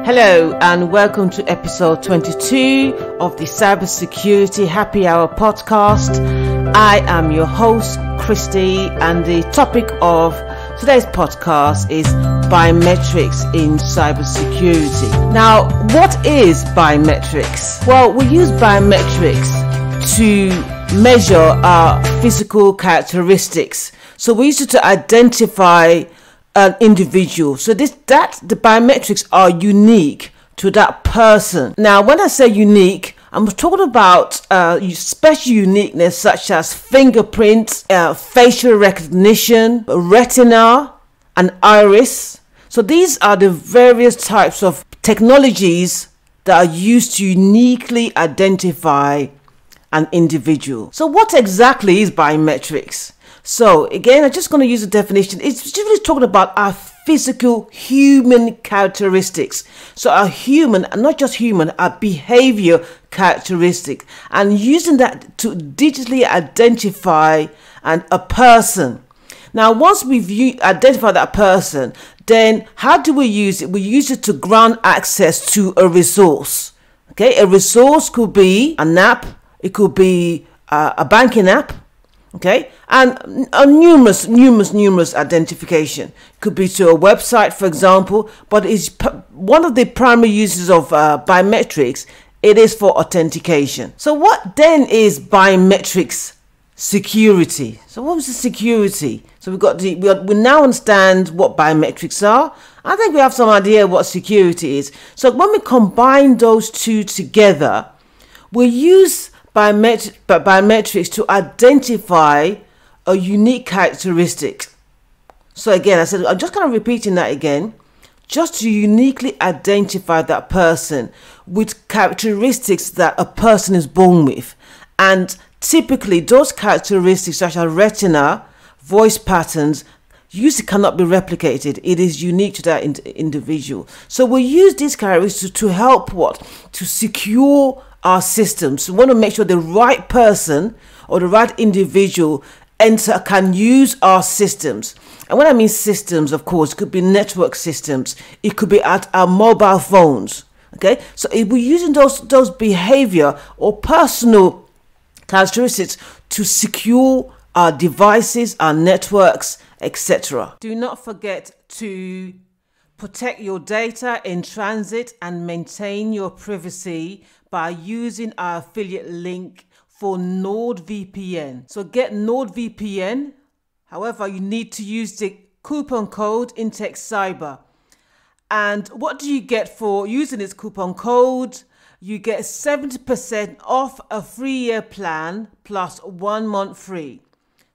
Hello and welcome to episode 22 of the Cybersecurity Happy Hour podcast. I am your host, Christie, and the topic of today's podcast is biometrics in cybersecurity. Now, what is biometrics? Well, we use biometrics to measure our physical characteristics. So we use it to identify an individual. So the biometrics are unique to that person. Now, when I say unique, I'm talking about special uniqueness such as fingerprints, facial recognition, retina, and iris. So these are the various types of technologies that are used to uniquely identify an individual. So what exactly is biometrics? So again, I'm just going to use a definition. It's really talking about our physical human characteristics. So our human, and not just human, our behavior characteristic, and using that to digitally identify a person. Now, once we've identified that person, then how do we use it? We use it to grant access to a resource. Okay, a resource could be an app, it could be a banking app. Okay, and numerous identification. Could be to a website, for example, but it's one of the primary uses of biometrics. It is for authentication. So what then is biometrics security? So what was the security? So we now understand what biometrics are. I think we have some idea what security is. So when we combine those two together, we use biometrics to identify a unique characteristic. So again, I said, I'm just kind of repeating that again, just to uniquely identify that person with characteristics that a person is born with. And typically those characteristics such as retina, voice patterns, usually cannot be replicated. It is unique to that individual. So we use these characteristics to help to secure our systems. We want to make sure the right person or the right individual can use our systems. And when I mean systems, of course, it could be network systems. It could be at our mobile phones. Okay, so if we're using those behavior or personal characteristics to secure our devices, our networks, etc. Do not forget to protect your data in transit and maintain your privacy by using our affiliate link for NordVPN. So get NordVPN. However, you need to use the coupon code INTECHCYBER. And what do you get for using this coupon code? You get 70% off a 3-year plan plus 1 month free.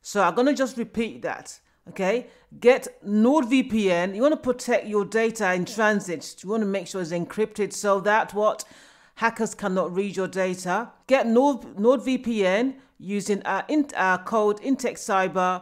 So I'm going to just repeat that. Okay, get NordVPN. You want to protect your data in transit. You want to make sure it's encrypted so that hackers cannot read your data. Get NordVPN using our code INTECHCYBER,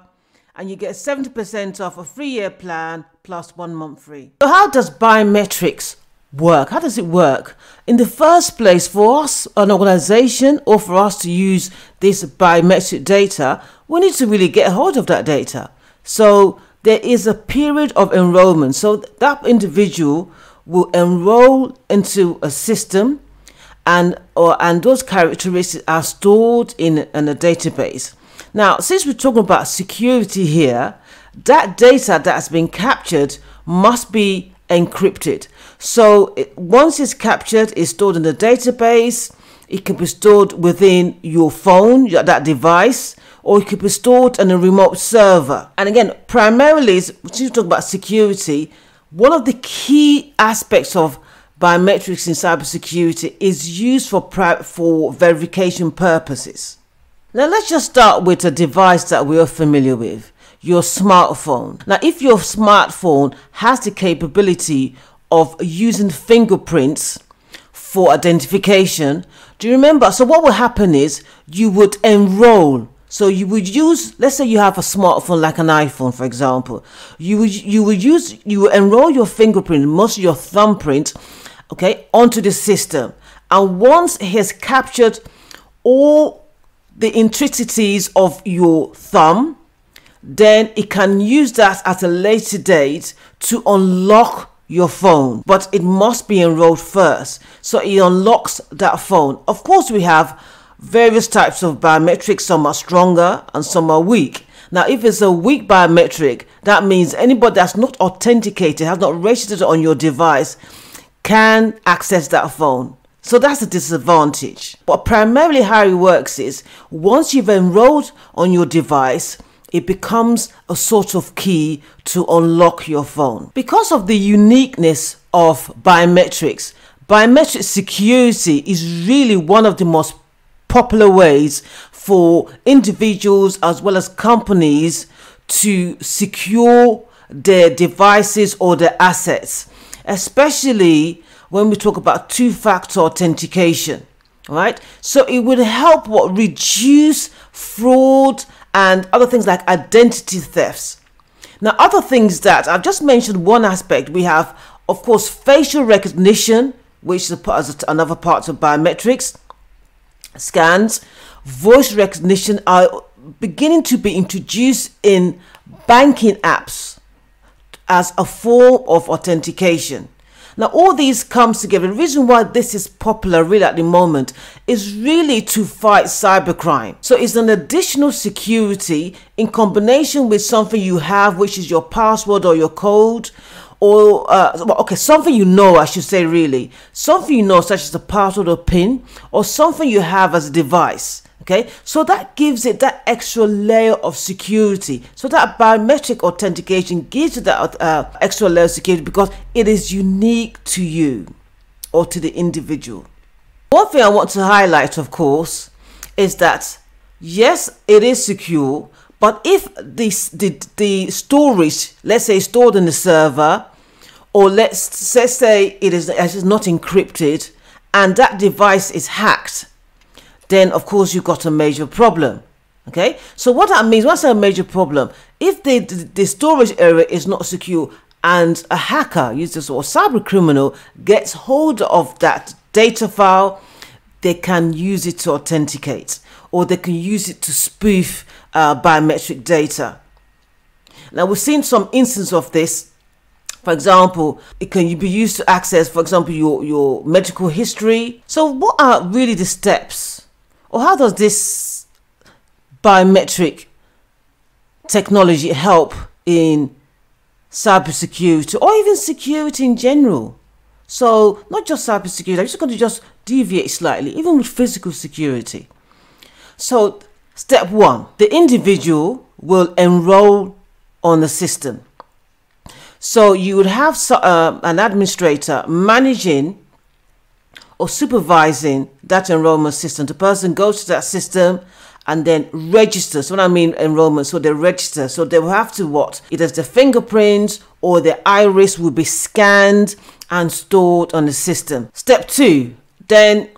and you get 70% off a 3-year plan plus 1 month free. So how does biometrics work? How does it work? In the first place, for us, an organization, or for us to use this biometric data, we need to really get a hold of that data. So there is a period of enrollment. So that individual will enroll into a system, and those characteristics are stored in a database. Now, since we're talking about security here, that data that has been captured must be encrypted. So once it's captured, it's stored in the database. It can be stored within your phone, that device, or it could be stored on a remote server. And again, primarily, since we talk about security, one of the key aspects of biometrics in cybersecurity is used for verification purposes. Now, let's just start with a device that we are familiar with, your smartphone. Now, if your smartphone has the capability of using fingerprints for identification, do you remember? So what will happen is you would enroll. So you would use, let's say you have a smartphone like an iPhone, for example. You would enroll your fingerprint, most of your thumbprint, okay, onto the system. And once it has captured all the intricacies of your thumb, then it can use that at a later date to unlock your phone, but it must be enrolled first. So it unlocks that phone. Of course, we have various types of biometrics. Some are stronger and some are weak. Now, if it's a weak biometric, that means anybody that's not authenticated, has not registered on your device, can access that phone. So that's a disadvantage. But primarily how it works is, once you've enrolled on your device, it becomes a sort of key to unlock your phone. Because of the uniqueness of biometrics, biometric security is really one of the most popular ways for individuals as well as companies to secure their devices or their assets, especially when we talk about two-factor authentication, right? So it would help reduce fraud and other things like identity thefts. Now, other things that I've just mentioned, one aspect, we have, of course, facial recognition, which is another part of biometrics. Scans, voice recognition are beginning to be introduced in banking apps as a form of authentication. Now, all these comes together. The reason why this is popular really at the moment is really to fight cybercrime. So it's an additional security in combination with something you have, which is your password or your code, or something you know, I should say, really. Something you know, such as a password or PIN, or something you have as a device. Okay, so that gives it that extra layer of security. So that biometric authentication gives you that extra layer of security because it is unique to you or to the individual. One thing I want to highlight, of course, is that yes, it is secure, but if the storage, let's say, stored in the server, or let's say it is not encrypted, and that device is hacked, then of course you've got a major problem. Okay, so what that means, what's a major problem? If the storage area is not secure and a hacker, uses or cyber criminal, gets hold of that data file, they can use it to authenticate, or they can use it to spoof biometric data. Now, we've seen some instances of this. For example, it can be used to access, for example, your medical history. So what are really the steps? Or how does this biometric technology help in cybersecurity or even security in general? So not just cybersecurity, I'm just going to just deviate slightly, even with physical security. So step one, the individual will enroll on the system. So you would have an administrator managing or supervising that enrollment system. The person goes to that system and then registers. So when I mean enrollment, so they register. So they will have to what? Either the fingerprints or the iris will be scanned and stored on the system. Step two, then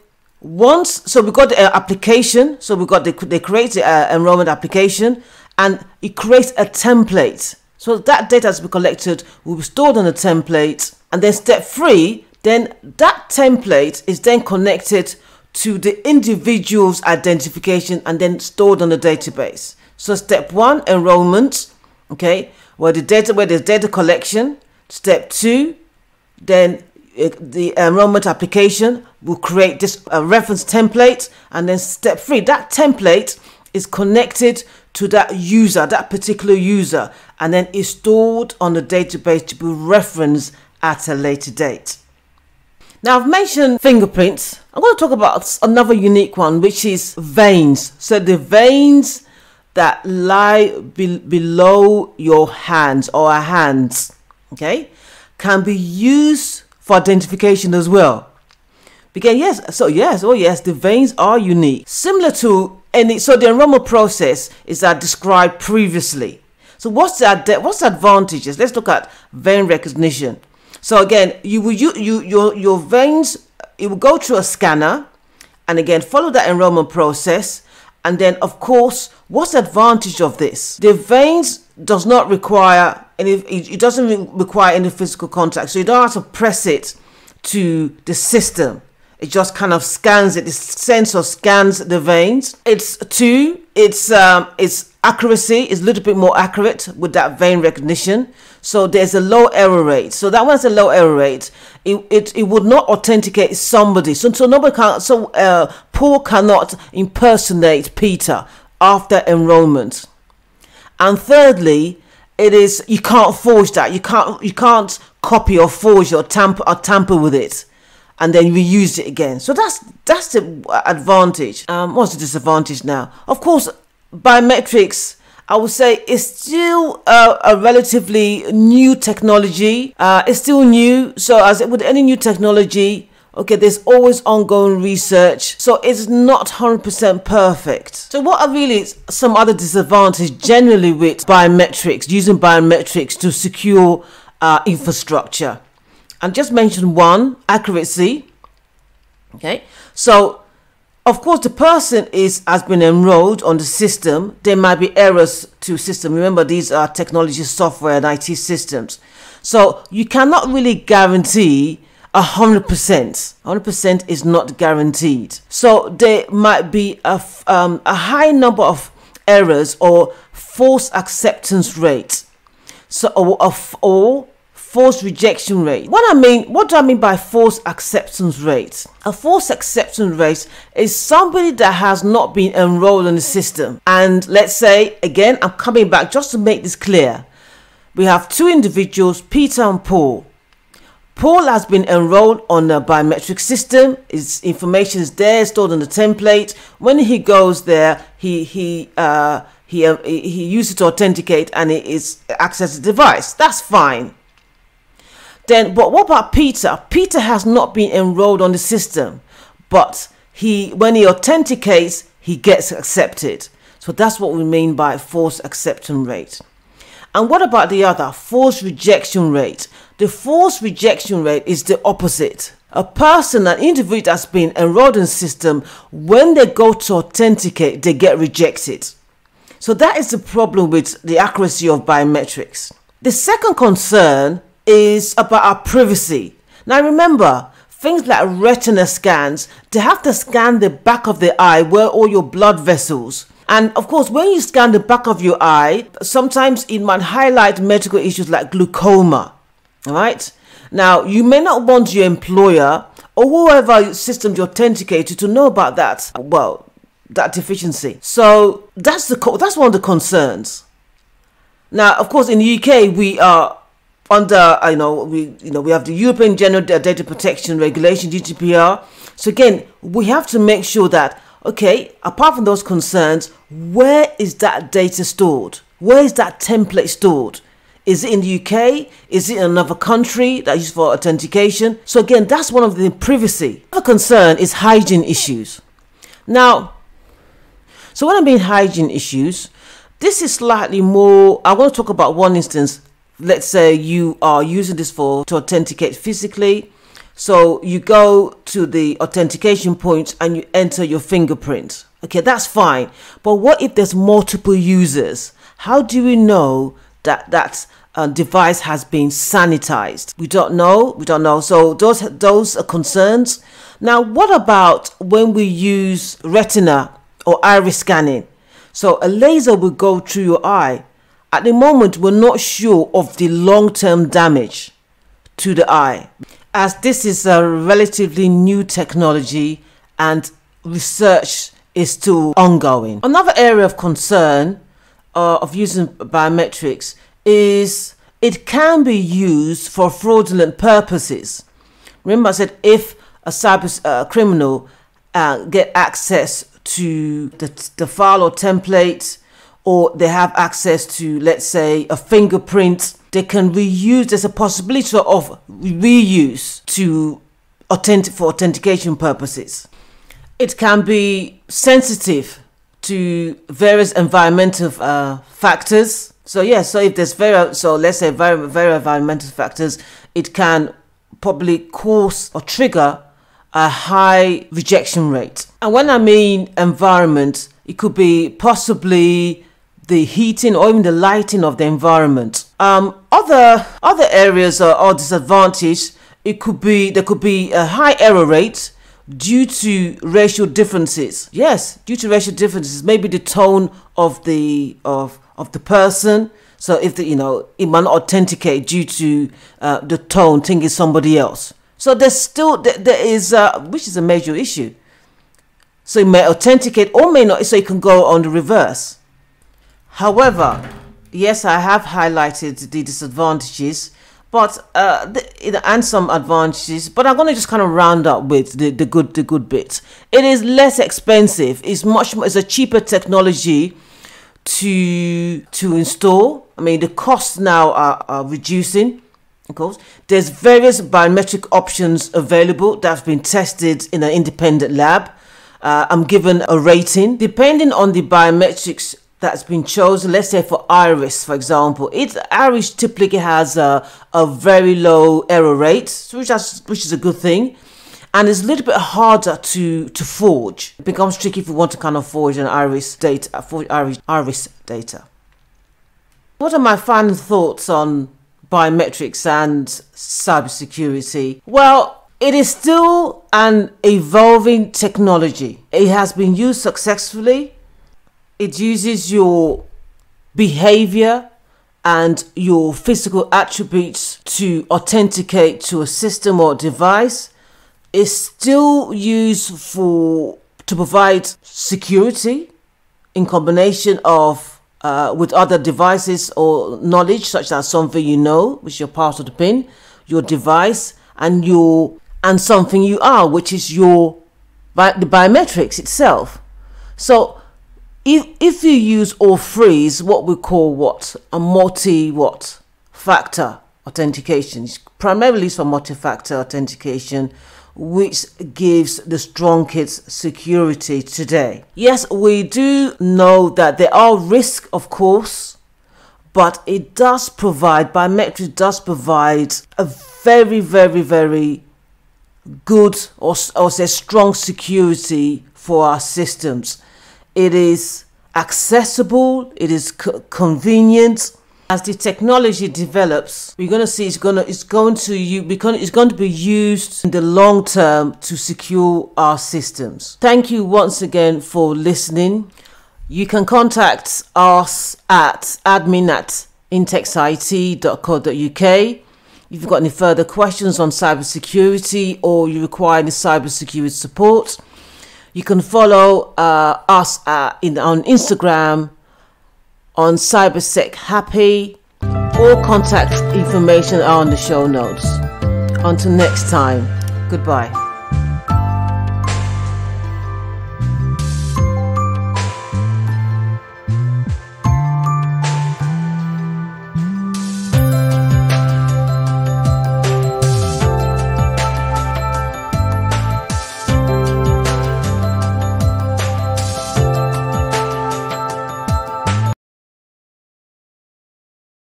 so we got the application. So we got they create the enrollment application and it creates a template. So that data has been collected, will be stored on a template. And then step three, then that template is then connected to the individual's identification and then stored on the database. So step one, enrollment, okay, where there's data collection. Step two, then the enrollment application will create this reference template. And then step three, that template is connected to that user, that particular user, and then is stored on the database to be referenced at a later date. Now, I've mentioned fingerprints. I'm going to talk about another unique one, which is veins. So the veins that lie below your hands or our hands, okay, can be used for identification as well. Because the veins are unique. Similar to so the enrollment process is as described previously. So what's the advantages? Let's look at vein recognition. So again, your veins, it will go through a scanner and again follow that enrollment process. And then of course, what's the advantage of this? The veins does not require it doesn't require any physical contact. So you don't have to press it to the system. It just kind of scans it. The sensor scans the veins. It's accuracy is a little bit more accurate with that vein recognition. So there's a low error rate. So that one's a low error rate. It would not authenticate somebody. So nobody can. So Paul cannot impersonate Peter after enrollment. And thirdly, you can't forge that. You can't copy or forge or tamper with it and then reuse it again. So that's the advantage. What's the disadvantage now? Of course, biometrics, I would say, is still a relatively new technology. It's still new. So as with any new technology, okay, there's always ongoing research. So it's not 100% perfect. So what are really some other disadvantages generally with biometrics, using biometrics to secure infrastructure? And just mention one, accuracy. Okay, so of course the person has been enrolled on the system. There might be errors to system. Remember, these are technology, software and IT systems. So you cannot really guarantee 100%. 100% is not guaranteed. So there might be a high number of errors or false acceptance rate. So or false rejection rate. What do I mean by false acceptance rate? A false acceptance rate is somebody that has not been enrolled in the system. And let's say, again, I'm coming back just to make this clear. We have two individuals, Peter and Paul. Paul has been enrolled on the biometric system. His information is there, stored on the template. When he goes there, he uses it to authenticate and it is access the device. That's fine. Then, but what about Peter? Peter has not been enrolled on the system, but when he authenticates, he gets accepted. So that's what we mean by false acceptance rate. And what about the other, false rejection rate? The false rejection rate is the opposite. An individual that's been enrolled in the system, when they go to authenticate, they get rejected. So that is the problem with the accuracy of biometrics. The second concern is about our privacy. Now remember, things like retina scans, they have to scan the back of the eye where all your blood vessels. And of course, when you scan the back of your eye, sometimes it might highlight medical issues like glaucoma. All right. Now, you may not want your employer or whoever system you authenticate to know about that. Well, that deficiency. So that's one of the concerns. Now, of course, in the UK, we are under, we have the European General Data Protection Regulation, GDPR. So again, we have to make sure that, okay, apart from those concerns, where is that data stored? Where is that template stored? Is it in the UK? Is it in another country that is used for authentication? So again, that's one of the privacy. Another concern is hygiene issues. Now, so when I mean hygiene issues, this is slightly more, I want to talk about one instance. Let's say you are using this to authenticate physically. So you go to the authentication point and you enter your fingerprint. Okay, that's fine. But what if there's multiple users? How do we know that device has been sanitized? We don't know. So those are concerns. Now, what about when we use retina or iris scanning? So a laser will go through your eye. At the moment, we're not sure of the long-term damage to the eye, as this is a relatively new technology and research is still ongoing. Another area of concern of using biometrics is it can be used for fraudulent purposes. Remember I said if a cyber criminal get access to the file or template, or they have access to, let's say, a fingerprint, they can reuse. There's a possibility of reuse for authentication purposes. It can be sensitive to various environmental factors. So if there's let's say very environmental factors, it can probably cause or trigger a high rejection rate. And when I mean environment, it could be possibly the heating or even the lighting of the environment. Other areas or disadvantage, there could be a high error rate due to racial differences. Yes, due to racial differences, maybe the tone of the person. So if it might not authenticate due to the tone, thinking somebody else. So there is which is a major issue. So it may authenticate or may not. So it can go on the reverse. However, yes, I have highlighted the disadvantages, but and some advantages. But I'm going to just kind of round up with the good bits. It is less expensive. It's a cheaper technology to install. I mean, the costs now are reducing. Of course, there's various biometric options available that have been tested in an independent lab. I'm given a rating depending on the biometrics that's been chosen. Let's say for iris, for example, iris typically has a very low error rate, which is a good thing, and it's a little bit harder to forge. It becomes tricky if you want to kind of forge an iris data. What are my final thoughts on biometrics and cybersecurity? Well, it is still an evolving technology. It has been used successfully. It uses your behavior and your physical attributes to authenticate to a system or device. It's still used to provide security in combination of with other devices or knowledge, such as something you know, which is your part of the PIN, your device, and something you are, which is the biometrics itself. So if you use all three, is what we call a multi-factor authentication. It's primarily for multi-factor authentication, which gives the strongest security today. Yes, we do know that there are risks, of course, but biometrics does provide a very, very, very good or say strong security for our systems. It is accessible, it is convenient. As the technology develops, we're going to see it's going to be used in the long term to secure our systems. Thank you once again for listening. You can contact us at admin@intexit.co.uk. If you've got any further questions on cybersecurity or you require any cybersecurity support, you can follow us on Instagram on CybersecHappy, or contact information are on the show notes. Until next time, goodbye.